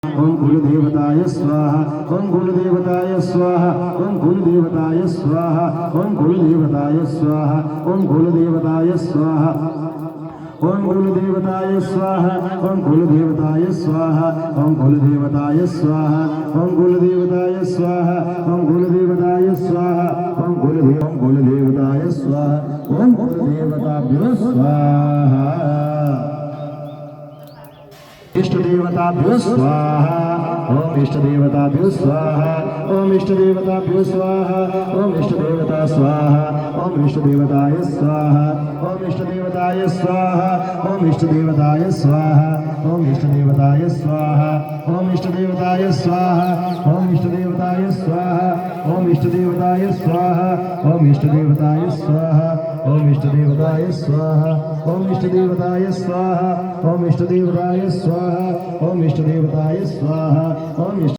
ओम कुलदेवताय स्वाहा ओम कुलदेवताय स्वाहा ओम कुलदेवताय स्वाहा ओम कुलदेवताय स्वाहा ओम कुलदेवताय स्वाहा ओम कुलदेवताय स्वाहा ओम कुलदेवताय स्वाहा ओम कुलदेवताय स्वाहा ओम कुलदेवताय स्वाहा ओम कुलदेवताय स्वाहा ओम कुलदेवताय स्वाहा ओम कुलदेवताभ्यो स्वाहा इष्ट देवताभ्यो स्वाहा ओम इष्ट देवताभ्यो स्वाहा ओम इष्ट देवताभ्यो स्वाहा ओम इष्ट देवता स्वाहा ओम इष्ट देवताय स्वाहा ओम इष्ट देवताय स्वाहा ओम इष्ट देवताय स्वाहा ओम इष्ट देवताय स्वाहा ओम इष्ट देवताय स्वाहा ओम इष्ट देवताय स्वाहा ओम इष्ट देवताय स्वाहा ओम इष्ट देवताय स्वाहा ओम इष्ट देवताय स्वाहा ओम इष्ट देवताय स्वाहा ओम इष्ट देवताय स्वाहा ओम इष्ट देवताय स्वाहा ओम इष्ट